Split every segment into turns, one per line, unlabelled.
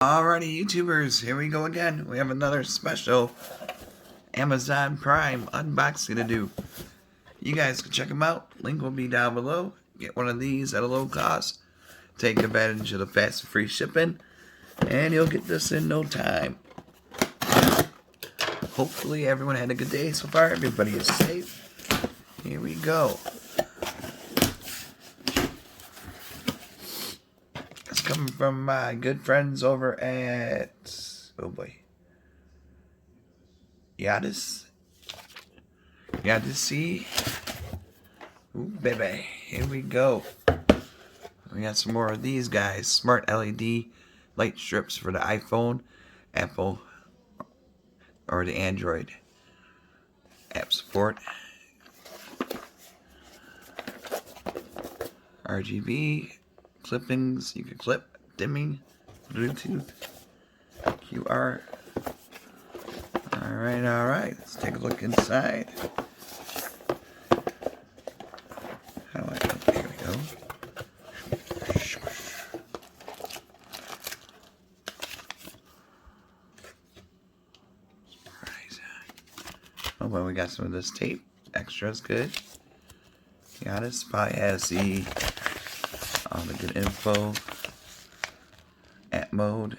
Alrighty, YouTubers, here we go again. We have another special Amazon Prime unboxing to do. You guys can check them out. Link will be down below. Get one of these at a low cost. Take advantage of the fast and free shipping. And you'll get this in no time. Hopefully everyone had a good day so far. Everybody is safe. Here we go. It's coming from my good friends over at, oh boy, Jadisi. Ooh, baby. Here we go. We got some more of these guys. Smart LED light strips for the iPhone, Apple, or the Android app support. RGB clippings. You can clip, dimming, Bluetooth, QR. Alright. Let's take a look inside. Here we go. Oh, well, we got some of this tape. Extra's good. Yeah, this probably has all the good info. App mode.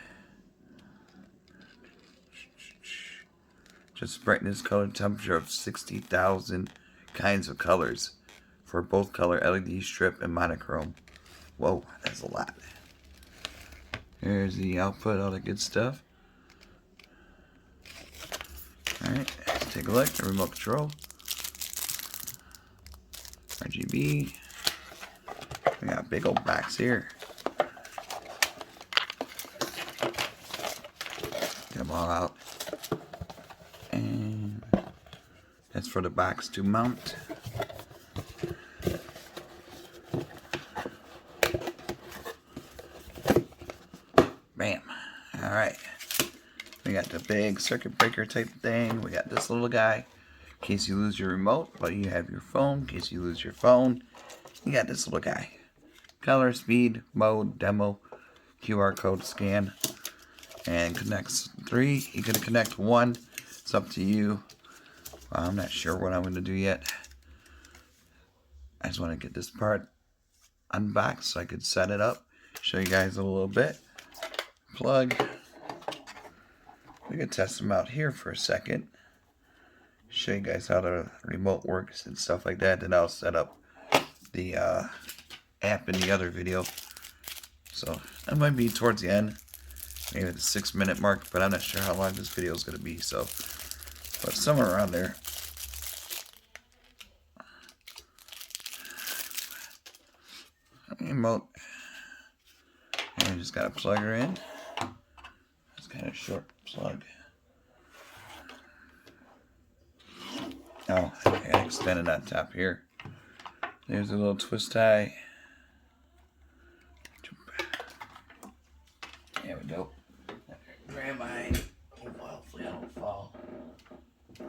Just brightness, color, temperature of 60,000 kinds of colors for both color LED strip and monochrome. Whoa, that's a lot. Here's the output, all the good stuff. Alright, let's take a look. The remote control. RGB. We got a big old box here. Get them all out. And that's for the box to mount. Bam. Alright. We got the big circuit breaker type thing. We got this little guy in case you lose your remote, but you have your phone. In case you lose your phone, you got this little guy. Color, speed, mode, demo, QR code scan, and connects 3. You can connect 1. It's up to you. Well, I'm not sure what I'm going to do yet. I just want to get this part unboxed so I could set it up. Show you guys a little bit. Plug. We can test them out here for a second. Show you guys how the remote works and stuff like that. Then I'll set up the app in the other video. So that might be towards the end. Maybe the 6-minute mark, but I'm not sure how long this video is going to be. So, but somewhere around there. Remote. And you just got to plug her in. It's kind of short plug. Oh, I got extended on top here. There's a little twist tie. There we go. Grab mine. Hopefully I don't fall. There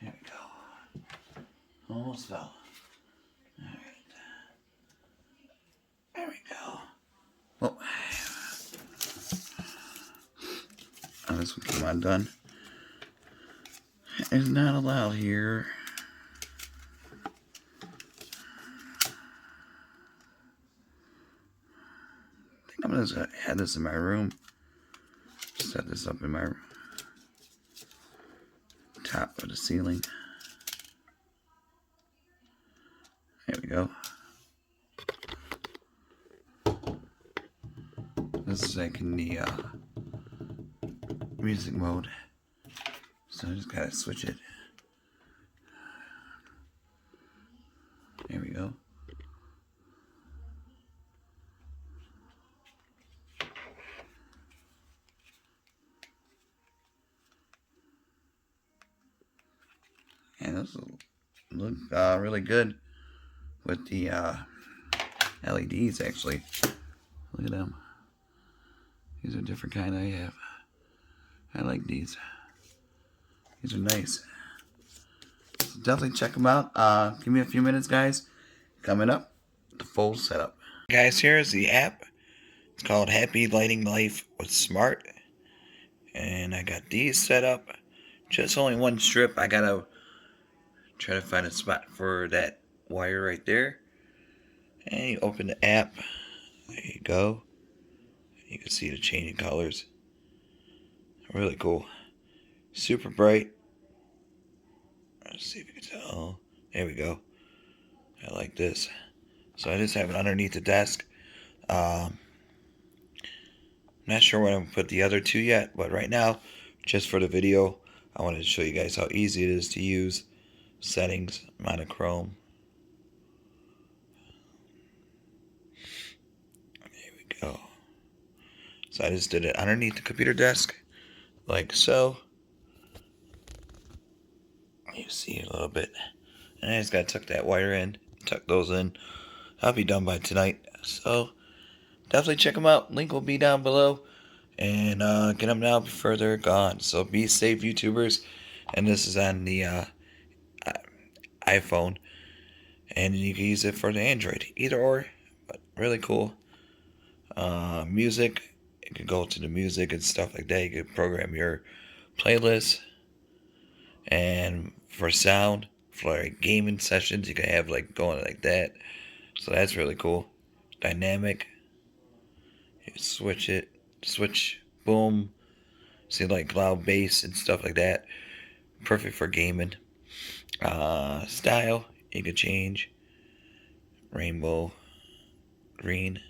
we go. Almost fell. Alright. There we go. Oh. This one came undone. It's not allowed here. I think I'm gonna have this in my room. Set this up in my top of the ceiling. There we go. This is like in the music mode. So I just gotta switch it. There we go. And this will look really good with the LEDs actually. Look at them. These are different kind I have. I like these. These are nice. So definitely check them out. Give me a few minutes, guys. Coming up, the full setup. Guys, here's the app. It's called Happy Lighting Life with Smart. And I got these set up. Just only one strip. I gotta try to find a spot for that wire right there. And you open the app. There you go. You can see the changing colors. Really cool. Super bright. Let's see if you can tell. There we go. I like this. So I just have it underneath the desk. Not sure where I'm gonna put the other two yet, but right now, just for the video, I wanted to show you guys how easy it is to use. Settings, monochrome. There we go. So I just did it underneath the computer desk, like so. You see it a little bit. And I just gotta tuck that wire in, tuck those in. I'll be done by tonight. So definitely check them out. Link will be down below. And get them now before they're gone. So be safe, YouTubers. And this is on the iPhone. And you can use it for the Android. Either or. But really cool. Music. You can go to the music and stuff like that. You can program your playlist. And for sound, for like gaming sessions, you can have like going like that. So that's really cool. Dynamic. You switch it. Switch. Boom. See like loud bass and stuff like that. Perfect for gaming. Style. You can change. Rainbow. Green.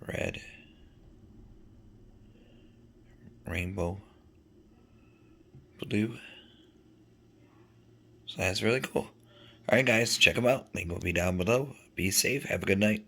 Red. Rainbow. Blue. So that's really cool. Alright guys, check them out. Link will be down below. Be safe. Have a good night.